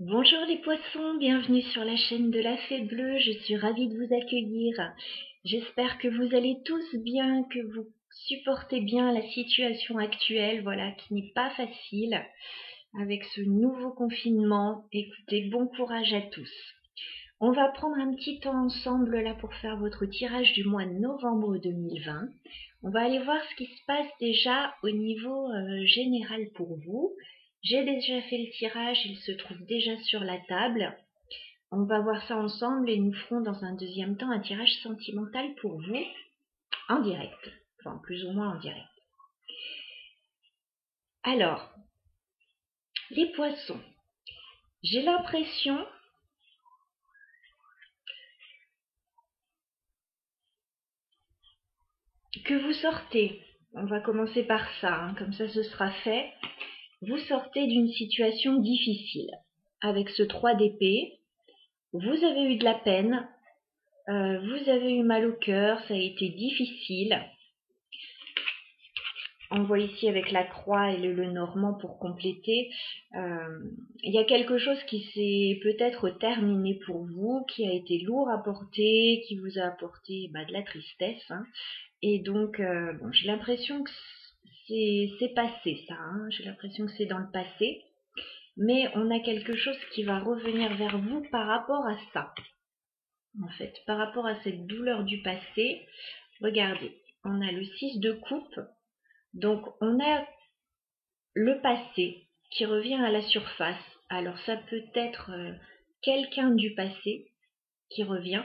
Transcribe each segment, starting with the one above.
Bonjour les poissons, bienvenue sur la chaîne de la Fée Bleue, je suis ravie de vous accueillir. J'espère que vous allez tous bien, que vous supportez bien la situation actuelle, voilà, qui n'est pas facile avec ce nouveau confinement. Écoutez, bon courage à tous. On va prendre un petit temps ensemble là pour faire votre tirage du mois de novembre 2020. On va aller voir ce qui se passe déjà au niveau général pour vous. J'ai déjà fait le tirage, il se trouve déjà sur la table. On va voir ça ensemble et nous ferons dans un deuxième temps un tirage sentimental pour vous en direct. Enfin, plus ou moins en direct. Alors, les poissons. J'ai l'impression que vous sortez. On va commencer par ça, hein, comme ça ce sera fait. Vous sortez d'une situation difficile. Avec ce 3 d'épée, vous avez eu de la peine, vous avez eu mal au cœur, ça a été difficile. On voit ici avec la croix et le normand pour compléter. Il y a quelque chose qui s'est peut-être terminé pour vous, qui a été lourd à porter, qui vous a apporté de la tristesse. Hein. Et donc, bon, j'ai l'impression que c'est passé ça. Hein. J'ai l'impression que c'est dans le passé. Mais on a quelque chose qui va revenir vers vous par rapport à ça. En fait, par rapport à cette douleur du passé, regardez, on a le 6 de coupe, donc on a le passé qui revient à la surface. Alors ça peut être quelqu'un du passé qui revient,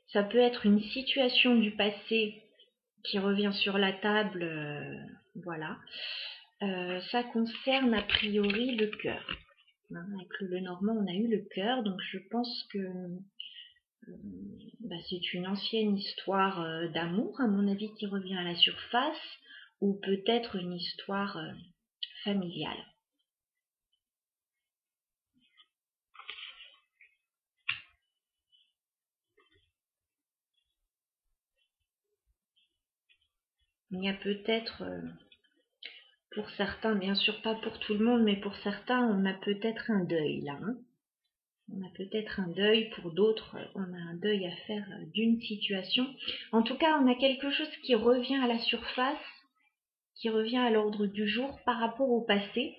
ça peut être une situation du passé qui revient sur la table, voilà. Ça concerne a priori le cœur. Avec le normand, on a eu le cœur, donc je pense que c'est une ancienne histoire d'amour, à mon avis, qui revient à la surface, ou peut-être une histoire familiale. Il y a peut-être, pour certains, bien sûr pas pour tout le monde, mais pour certains, on a peut-être un deuil là. Hein. On a peut-être un deuil, pour d'autres, on a un deuil à faire d'une situation. En tout cas, on a quelque chose qui revient à la surface, qui revient à l'ordre du jour par rapport au passé.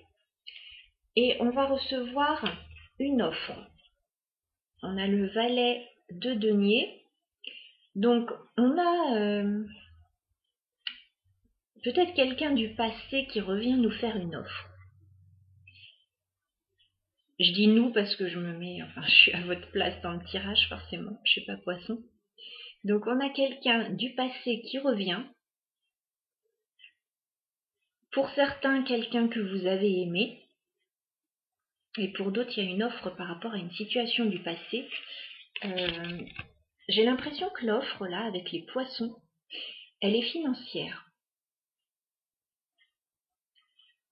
Et on va recevoir une offre. On a le valet de denier. Donc, on a peut-être quelqu'un du passé qui revient nous faire une offre. Je dis nous parce que je suis à votre place dans le tirage, forcément. Je ne suis pas poisson. Donc, on a quelqu'un du passé qui revient. Pour certains, quelqu'un que vous avez aimé. Et pour d'autres, il y a une offre par rapport à une situation du passé. J'ai l'impression que l'offre, là, avec les poissons, elle est financière.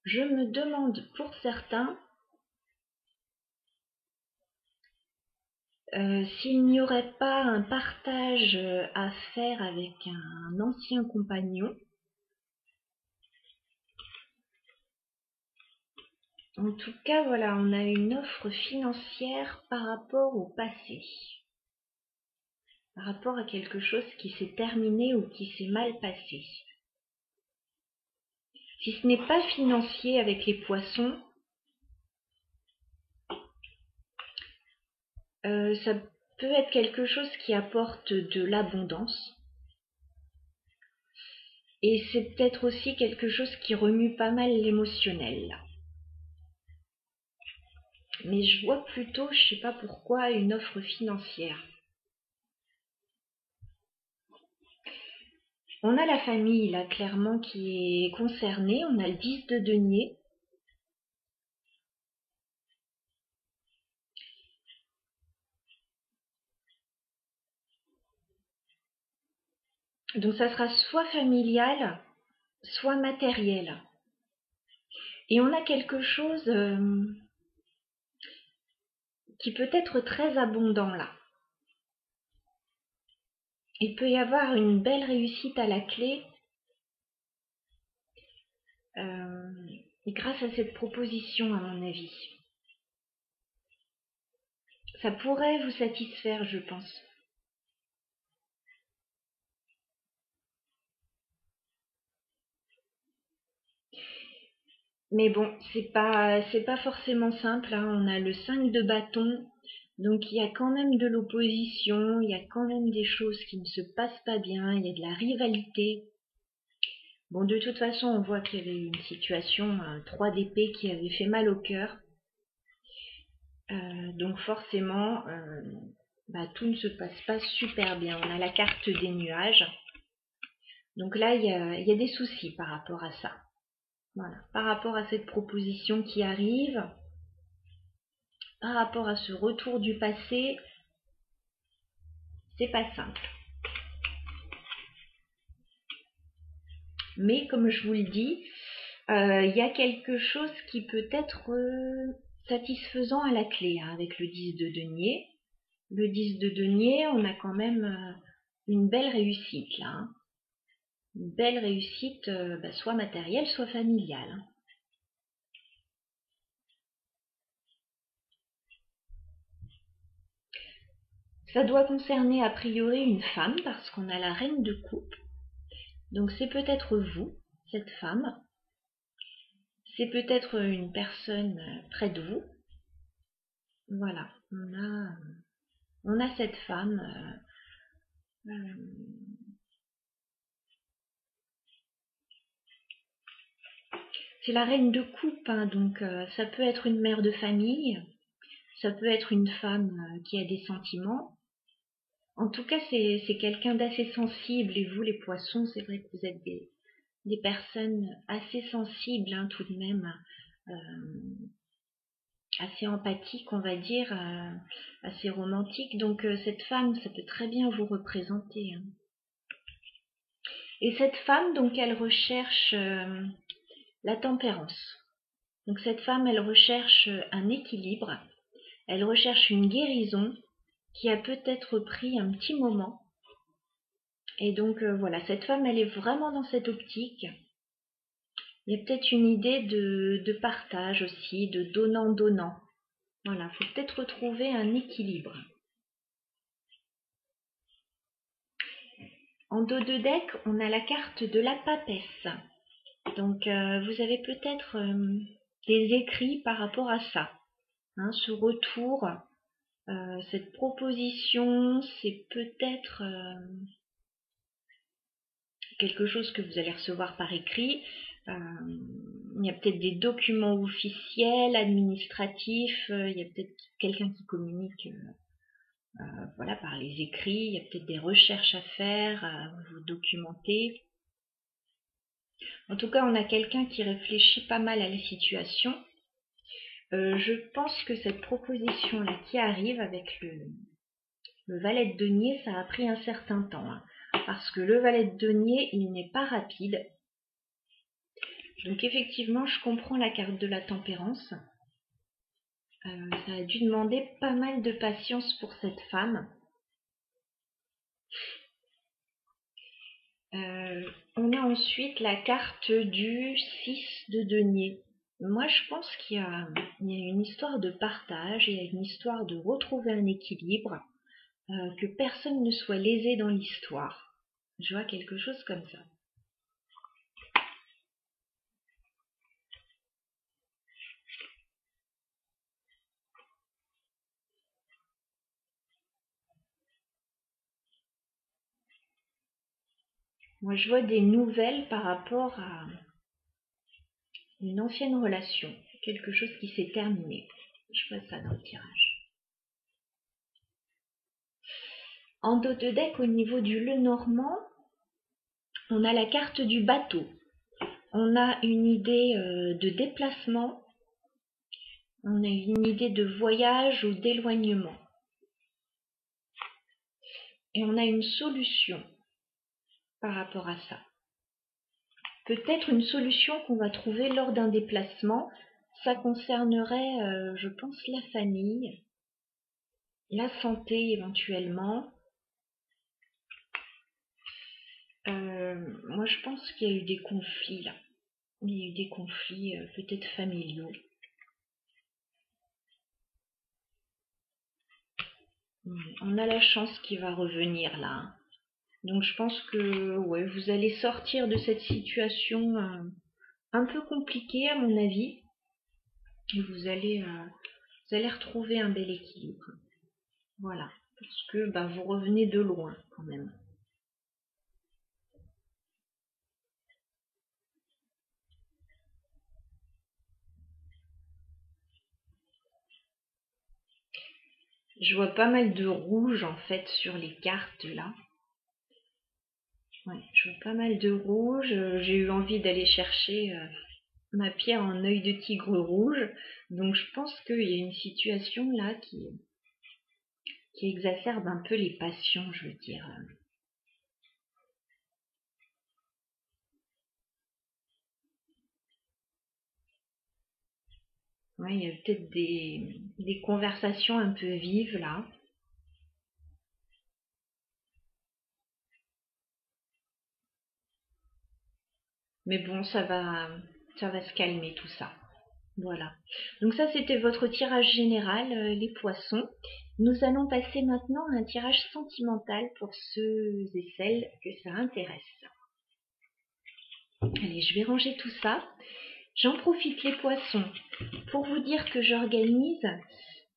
Je me demande pour certains s'il n'y aurait pas un partage à faire avec un ancien compagnon. En tout cas, voilà, on a une offre financière par rapport au passé. Par rapport à quelque chose qui s'est terminé ou qui s'est mal passé. Si ce n'est pas financier avec les poissons, ça peut être quelque chose qui apporte de l'abondance. Et c'est peut-être aussi quelque chose qui remue pas mal l'émotionnel là. Mais je vois plutôt, je sais pas pourquoi, une offre financière. On a la famille là clairement qui est concernée, on a le 10 de denier. Donc ça sera soit familial, soit matériel. Et on a quelque chose qui peut être très abondant là. Il peut y avoir une belle réussite à la clé grâce à cette proposition à mon avis. Ça pourrait vous satisfaire, je pense. Mais bon, c'est pas forcément simple, hein. On a le 5 de bâton, donc il y a quand même de l'opposition, il y a quand même des choses qui ne se passent pas bien, il y a de la rivalité. Bon, de toute façon, on voit qu'il y avait une situation, un 3 d'épée qui avait fait mal au cœur. Donc forcément, tout ne se passe pas super bien. On a la carte des nuages. Donc là, il y a des soucis par rapport à ça. Voilà, par rapport à cette proposition qui arrive, par rapport à ce retour du passé, c'est pas simple. Mais comme je vous le dis, il y a quelque chose qui peut être satisfaisant à la clé, hein, avec le 10 de denier. Le 10 de denier, on a quand même une belle réussite là, hein. Une belle réussite, soit matérielle, soit familiale, hein. Ça doit concerner a priori une femme parce qu'on a la reine de coupe. Donc c'est peut-être vous, cette femme. C'est peut-être une personne près de vous. Voilà, on a cette femme. C'est la reine de coupe, hein, donc ça peut être une mère de famille, ça peut être une femme qui a des sentiments. En tout cas, c'est quelqu'un d'assez sensible, et vous, les poissons, c'est vrai que vous êtes des personnes assez sensibles, hein, tout de même, assez empathiques, on va dire, assez romantiques. Donc cette femme, ça peut très bien vous représenter, hein. Et cette femme, donc, elle recherche la tempérance. Donc cette femme, elle recherche un équilibre, elle recherche une guérison qui a peut-être pris un petit moment. Et donc voilà, cette femme, elle est vraiment dans cette optique. Il y a peut-être une idée de partage aussi, de donnant-donnant. Voilà, il faut peut-être retrouver un équilibre. En dos de deck, on a la carte de la papesse. Donc vous avez peut-être des écrits par rapport à ça, hein, ce retour, cette proposition, c'est peut-être quelque chose que vous allez recevoir par écrit. Il y a peut-être des documents officiels, administratifs, il y a peut-être quelqu'un qui communique voilà, par les écrits, il y a peut-être des recherches à faire, à vous documenter. En tout cas, on a quelqu'un qui réfléchit pas mal à la situation. Je pense que cette proposition-là qui arrive avec le valet de denier, ça a pris un certain temps, hein, parce que le valet de denier, il n'est pas rapide. Donc effectivement, je comprends la carte de la tempérance. Ça a dû demander pas mal de patience pour cette femme. On a ensuite la carte du 6 de denier. Moi, je pense qu'il y a une histoire de partage, il y a une histoire de retrouver un équilibre, que personne ne soit lésé dans l'histoire. Je vois quelque chose comme ça. Moi, je vois des nouvelles par rapport à une ancienne relation, quelque chose qui s'est terminé. Je vois ça dans le tirage. En dos de deck, au niveau du Lenormand, on a la carte du bateau. On a une idée de déplacement, on a une idée de voyage ou d'éloignement. Et on a une solution par rapport à ça. Peut-être une solution qu'on va trouver lors d'un déplacement. Ça concernerait, je pense, la famille, la santé éventuellement. Moi, je pense qu'il y a eu des conflits là. Il y a eu des conflits peut-être familiaux. On a la chance qui va revenir là. Donc je pense que ouais, vous allez sortir de cette situation un peu compliquée à mon avis. Et vous allez retrouver un bel équilibre. Voilà. Parce que bah, vous revenez de loin quand même. Je vois pas mal de rouge en fait sur les cartes là. Ouais, je vois pas mal de rouge. J'ai eu envie d'aller chercher ma pierre en œil de tigre rouge. Donc je pense qu'il y a une situation là qui exacerbe un peu les passions, je veux dire. Ouais, il y a peut-être des conversations un peu vives là. Mais bon, ça va se calmer tout ça. Voilà. Donc ça, c'était votre tirage général, les poissons. Nous allons passer maintenant à un tirage sentimental pour ceux et celles que ça intéresse. Allez, je vais ranger tout ça. J'en profite les poissons pour vous dire que j'organise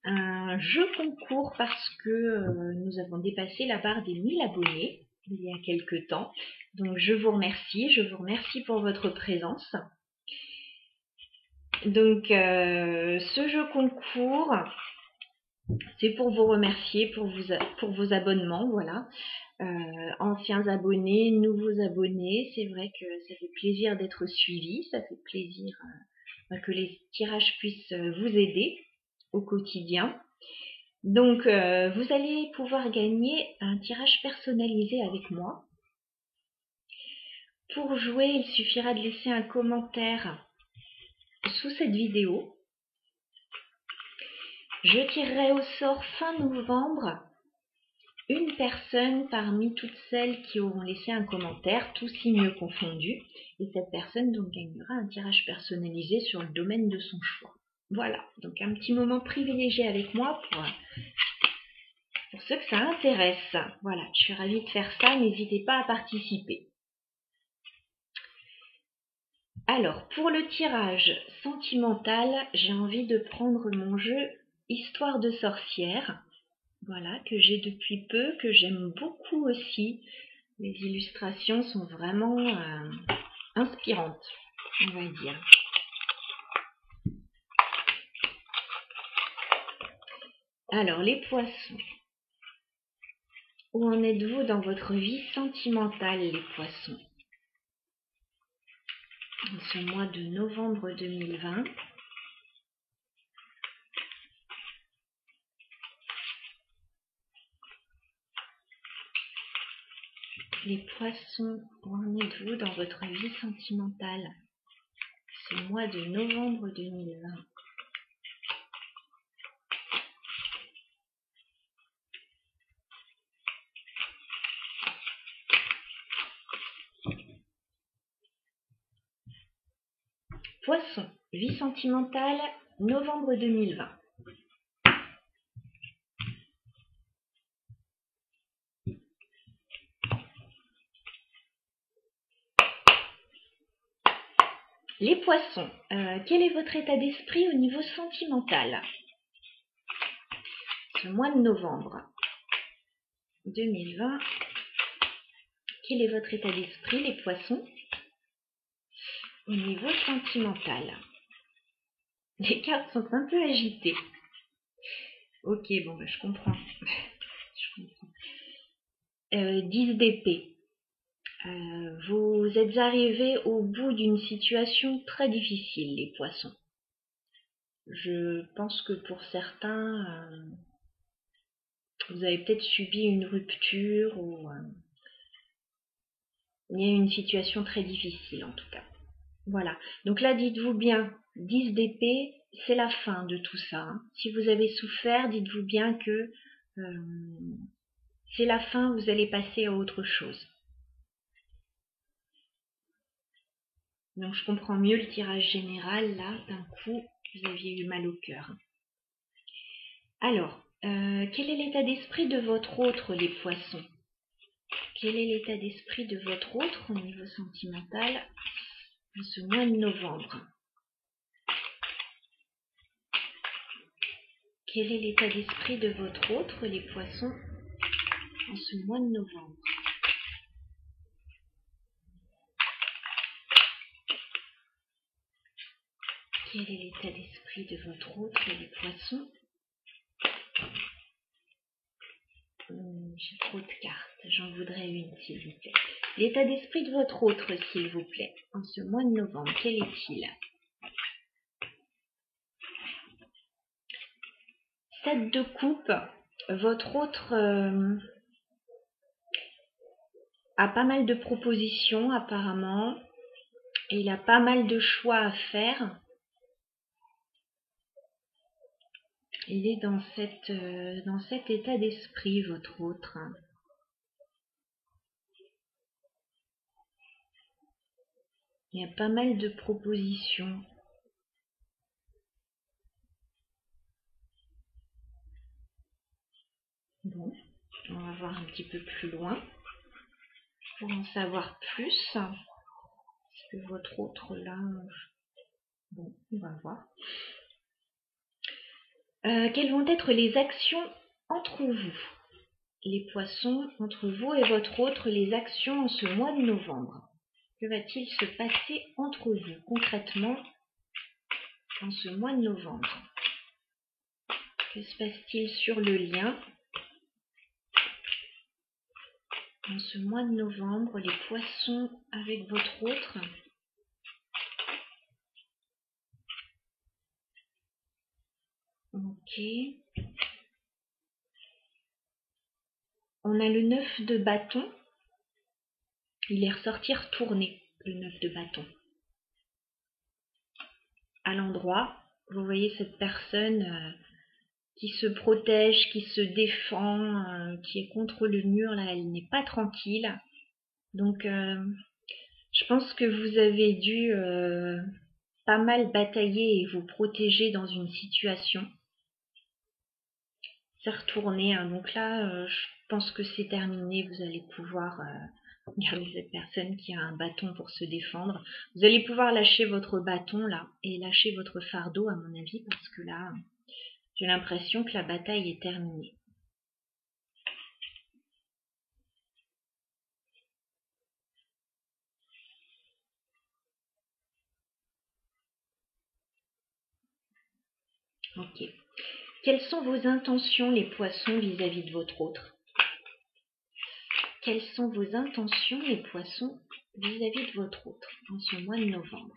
un jeu concours parce que nous avons dépassé la barre des 1000 abonnés il y a quelques temps. Donc je vous remercie pour votre présence. Donc ce jeu concours, c'est pour vous remercier pour vos abonnements, voilà. Anciens abonnés, nouveaux abonnés, c'est vrai que ça fait plaisir d'être suivi, ça fait plaisir que les tirages puissent vous aider au quotidien. Donc vous allez pouvoir gagner un tirage personnalisé avec moi. Pour jouer, il suffira de laisser un commentaire sous cette vidéo. Je tirerai au sort fin novembre une personne parmi toutes celles qui auront laissé un commentaire, tous signes confondus, et cette personne donc gagnera un tirage personnalisé sur le domaine de son choix. Voilà, donc un petit moment privilégié avec moi pour ceux que ça intéresse. Voilà, je suis ravie de faire ça, n'hésitez pas à participer. Alors, pour le tirage sentimental, j'ai envie de prendre mon jeu Histoire de sorcière, voilà, que j'ai depuis peu, que j'aime beaucoup aussi. Les illustrations sont vraiment inspirantes, on va dire. Alors, les poissons. Où en êtes-vous dans votre vie sentimentale, les poissons? En ce mois de novembre 2020. Les poissons, où en êtes-vous dans votre vie sentimentale? Ce mois de novembre 2020. Poisson, vie sentimentale, novembre 2020. Les poissons, quel est votre état d'esprit au niveau sentimental? Ce mois de novembre 2020, quel est votre état d'esprit, les poissons, au niveau sentimental? Les cartes sont un peu agitées. Ok, bon, bah, je comprends. 10 d'épée. Vous êtes arrivés au bout d'une situation très difficile, les poissons. Je pense que pour certains, vous avez peut-être subi une rupture ou il y a une situation très difficile en tout cas. Voilà. Donc là, dites-vous bien, 10 d'épée, c'est la fin de tout ça. Hein. Si vous avez souffert, dites-vous bien que c'est la fin, vous allez passer à autre chose. Donc je comprends mieux le tirage général, là, d'un coup, vous aviez eu mal au cœur. Alors, Quel est l'état d'esprit de votre autre, les poissons? Quel est l'état d'esprit de votre autre au niveau sentimental en ce mois de novembre? Quel est l'état d'esprit de votre autre, les poissons, en ce mois de novembre? Quel est l'état d'esprit de votre autre, les poissons? J'ai trop de cartes, j'en voudrais une, s'il vous plaît. L'état d'esprit de votre autre, s'il vous plaît, en ce mois de novembre, quel est-il? 7 de coupe, votre autre a pas mal de propositions apparemment, et il a pas mal de choix à faire. Il est dans cet état d'esprit, votre autre. Il y a pas mal de propositions. Bon, on va voir un petit peu plus loin pour en savoir plus. Est-ce que votre autre là... Bon, on va voir. Quelles vont être les actions entre vous, les poissons, entre vous et votre autre, les actions en ce mois de novembre? Que va-t-il se passer entre vous concrètement en ce mois de novembre? Que se passe-t-il sur le lien en ce mois de novembre, les poissons avec votre autre? Ok. On a le 9 de bâton. Il est ressorti retourné, le 9 de bâton. À l'endroit, vous voyez cette personne qui se protège, qui se défend, qui est contre le mur, là, elle n'est pas tranquille. Donc, je pense que vous avez dû pas mal batailler et vous protéger dans une situation. C'est retourné, hein. Donc là, je pense que c'est terminé. Vous allez pouvoir garder cette personne qui a un bâton pour se défendre. Vous allez pouvoir lâcher votre bâton là et lâcher votre fardeau, à mon avis, parce que là, j'ai l'impression que la bataille est terminée. Ok. Quelles sont vos intentions, les poissons, vis-à-vis de votre autre? Quelles sont vos intentions, les poissons, vis-à-vis de votre autre en ce mois de novembre?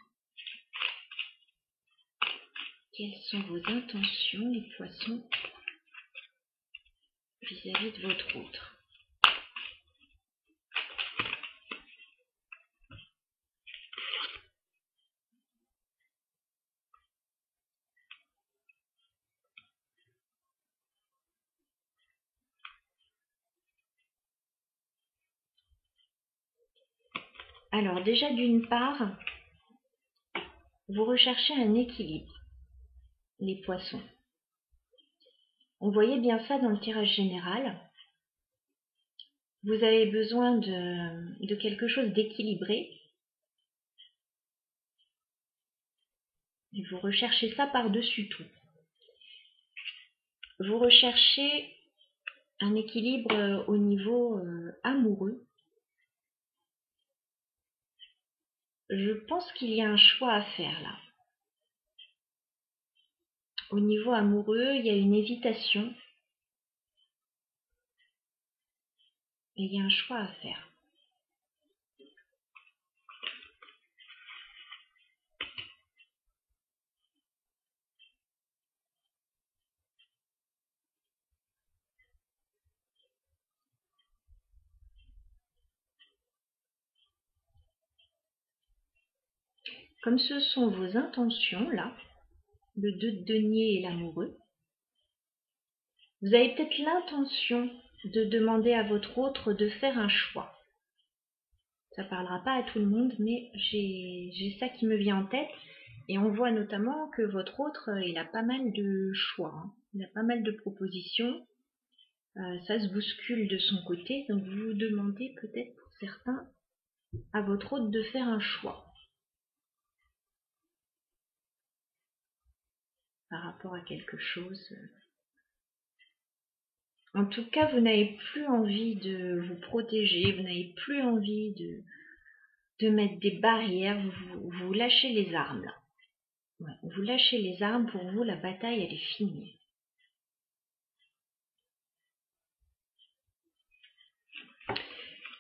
Quelles sont vos intentions, les poissons, vis-à-vis de votre autre? Alors déjà, d'une part, vous recherchez un équilibre, les poissons. On voyait bien ça dans le tirage général. Vous avez besoin de quelque chose d'équilibré. Et vous recherchez ça par-dessus tout. Vous recherchez un équilibre au niveau amoureux. Je pense qu'il y a un choix à faire là. Au niveau amoureux, il y a une hésitation. Et il y a un choix à faire. Comme ce sont vos intentions là, le 2 de denier et l'amoureux, vous avez peut-être l'intention de demander à votre autre de faire un choix. Ça ne parlera pas à tout le monde, mais j'ai ça qui me vient en tête. Et on voit notamment que votre autre, il a pas mal de choix, hein. Il a pas mal de propositions. Ça se bouscule de son côté, donc vous vous demandez peut-être pour certains à votre autre de faire un choix par rapport à quelque chose. En tout cas, vous n'avez plus envie de vous protéger, vous n'avez plus envie de mettre des barrières, vous lâchez les armes là. Ouais, vous lâchez les armes, pour vous la bataille elle est finie.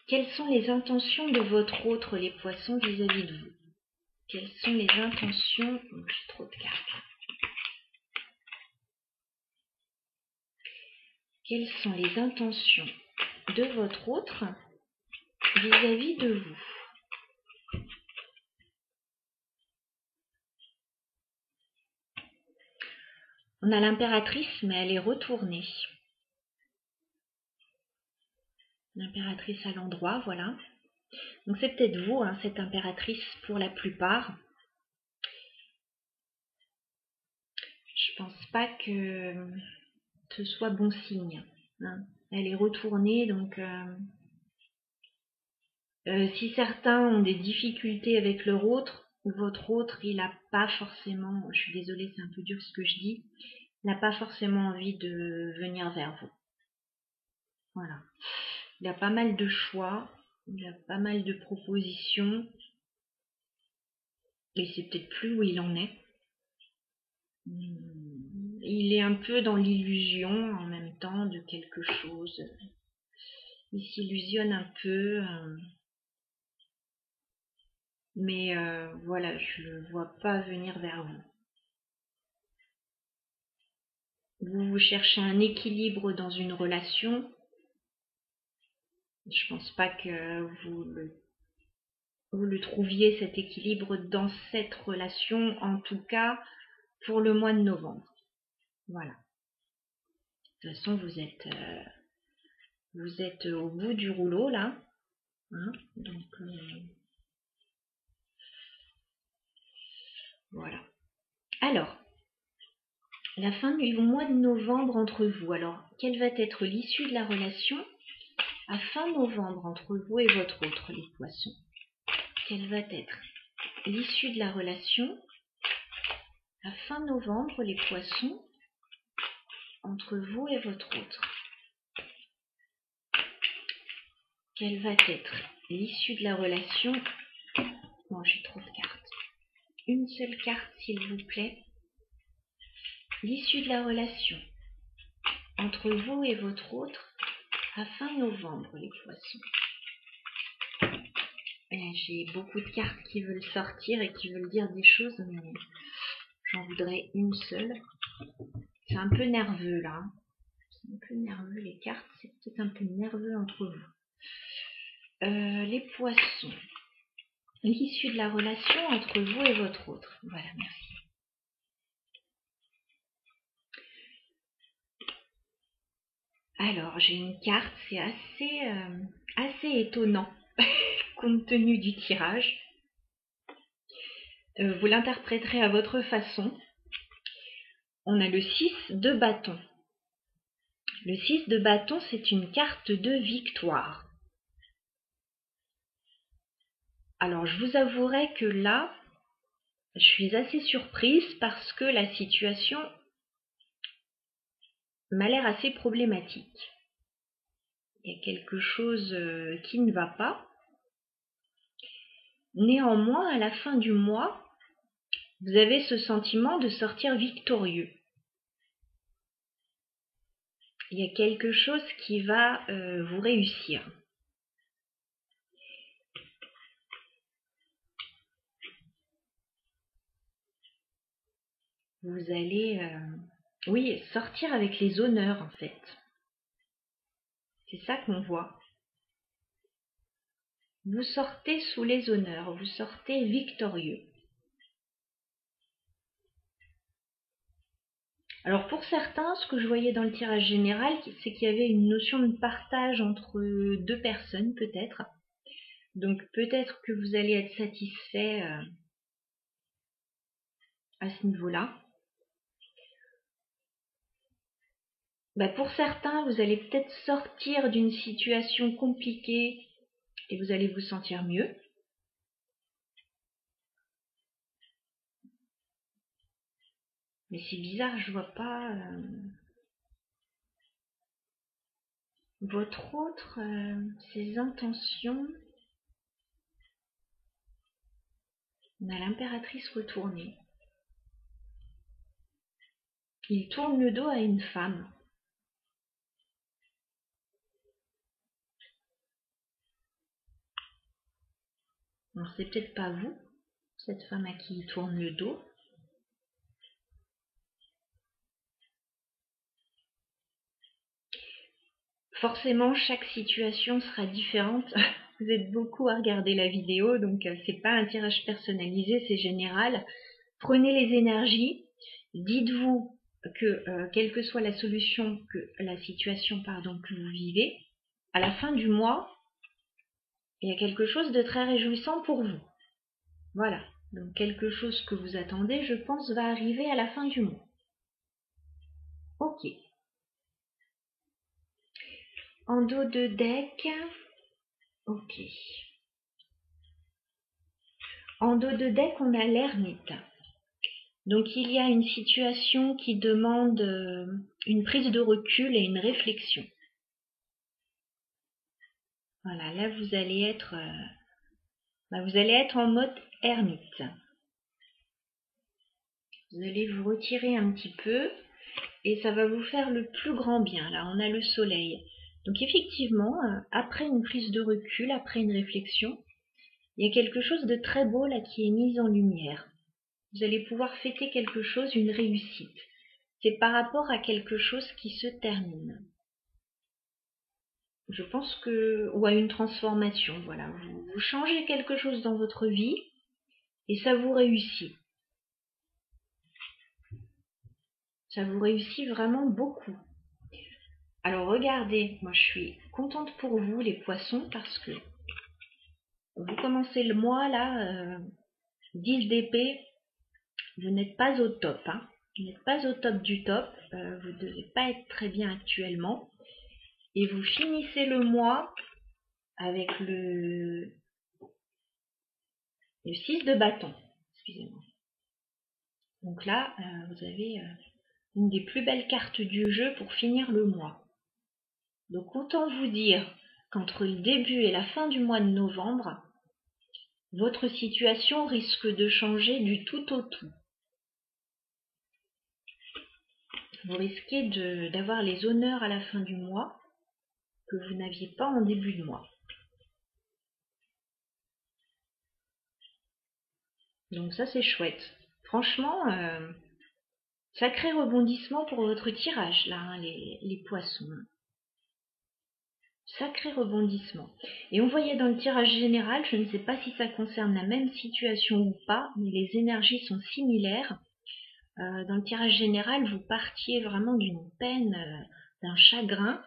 Quelles sont les intentions de votre autre, les poissons, vis-à-vis de vous? Quelles sont les intentions? J'ai trop de cartes. Quelles sont les intentions de votre autre vis-à-vis de vous? On a l'impératrice, mais elle est retournée. L'impératrice à l'endroit, voilà. Donc c'est peut-être vous, hein, cette impératrice, pour la plupart. Je pense pas que ce soit bon signe, hein. Elle est retournée, donc si certains ont des difficultés avec leur autre, votre autre, il n'a pas forcément, je suis désolée, c'est un peu dur ce que je dis, il n'a pas forcément envie de venir vers vous. Voilà. Il a pas mal de choix, il a pas mal de propositions, et c'est peut-être plus où il en est. Il est un peu dans l'illusion en même temps de quelque chose. Il s'illusionne un peu. Mais voilà, je ne le vois pas venir vers vous. Vous cherchez un équilibre dans une relation. Je pense pas que vous le trouviez, cet équilibre, dans cette relation, en tout cas pour le mois de novembre. Voilà. De toute façon, vous êtes au bout du rouleau là, hein, donc voilà. Alors, la fin du mois de novembre entre vous. Alors, quelle va être l'issue de la relation à fin novembre entre vous et votre autre, les poissons? Quelle va être l'issue de la relation à fin novembre, les poissons, entre vous et votre autre? Quelle va être l'issue de la relation? Bon, j'ai trop de cartes. Une seule carte, s'il vous plaît. L'issue de la relation entre vous et votre autre à fin novembre, les poissons. J'ai beaucoup de cartes qui veulent sortir et qui veulent dire des choses, mais j'en voudrais une seule. C'est un peu nerveux là. C'est un peu nerveux les cartes, c'est peut-être un peu nerveux entre vous. Les poissons. L'issue de la relation entre vous et votre autre. Voilà, merci. Alors, j'ai une carte, c'est assez étonnant compte tenu du tirage. Vous l'interpréterez à votre façon. On a le 6 de bâton. Le 6 de bâton, c'est une carte de victoire. Alors, je vous avouerai que là, je suis assez surprise parce que la situation m'a l'air assez problématique. Il y a quelque chose qui ne va pas. Néanmoins, à la fin du mois, vous avez ce sentiment de sortir victorieux. Il y a quelque chose qui va vous réussir. Vous allez, oui, sortir avec les honneurs en fait. C'est ça qu'on voit. Vous sortez sous les honneurs, vous sortez victorieux. Alors pour certains, ce que je voyais dans le tirage général, c'est qu'il y avait une notion de partage entre deux personnes peut-être. Donc peut-être que vous allez être satisfait à ce niveau-là. Pour certains, vous allez peut-être sortir d'une situation compliquée et vous allez vous sentir mieux. Mais c'est bizarre, je vois pas votre autre, ses intentions. On a l'impératrice retournée. Il tourne le dos à une femme. Alors c'est peut-être pas vous, cette femme à qui il tourne le dos. Forcément, chaque situation sera différente. Vous êtes beaucoup à regarder la vidéo, donc c'est pas un tirage personnalisé, c'est général. Prenez les énergies, dites-vous que quelle que soit la solution, que la situation que vous vivez, à la fin du mois, il y a quelque chose de très réjouissant pour vous. Voilà, donc quelque chose que vous attendez, je pense, va arriver à la fin du mois. Ok. En dos de deck, ok. En dos de deck, on a l'ermite. Donc il y a une situation qui demande une prise de recul et une réflexion. Voilà, là vous allez être en mode ermite. Vous allez vous retirer un petit peu et ça va vous faire le plus grand bien. Là, on a le soleil. Donc effectivement, après une prise de recul, après une réflexion, il y a quelque chose de très beau là qui est mis en lumière. Vous allez pouvoir fêter quelque chose, une réussite. C'est par rapport à quelque chose qui se termine. Je pense que, ou à une transformation, voilà. Vous changez quelque chose dans votre vie et ça vous réussit. Ça vous réussit vraiment beaucoup. Alors regardez, moi je suis contente pour vous les poissons parce que vous commencez le mois là, 10 d'épée, vous n'êtes pas au top. Hein. Vous n'êtes pas au top du top, vous ne devez pas être très bien actuellement. Et vous finissez le mois avec le 6 de bâton. Excusez-moi. Donc là, vous avez une des plus belles cartes du jeu pour finir le mois. Donc autant vous dire qu'entre le début et la fin du mois de novembre, votre situation risque de changer du tout au tout. Vous risquez d'avoir les honneurs à la fin du mois que vous n'aviez pas en début de mois. Donc ça c'est chouette. Franchement, sacré rebondissement pour votre tirage là, hein, les poissons. Sacré rebondissement. Et on voyait dans le tirage général, je ne sais pas si ça concerne la même situation ou pas, mais les énergies sont similaires. Dans le tirage général, vous partiez vraiment d'une peine, d'un chagrin,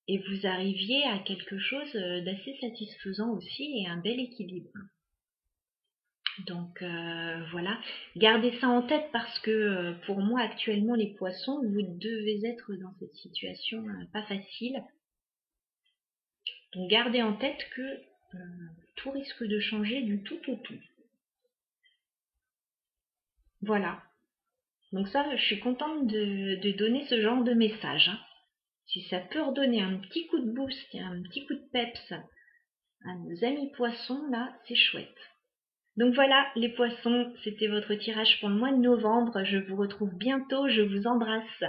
et vous arriviez à quelque chose d'assez satisfaisant aussi et un bel équilibre. Donc voilà, gardez ça en tête parce que pour moi actuellement les poissons, vous devez être dans cette situation pas facile. Donc gardez en tête que tout risque de changer du tout au tout. Voilà. Donc ça, je suis contente de donner ce genre de message. Hein. Si ça peut redonner un petit coup de boost et un petit coup de peps à nos amis poissons, là, c'est chouette. Donc voilà, les poissons, c'était votre tirage pour le mois de novembre. Je vous retrouve bientôt, je vous embrasse.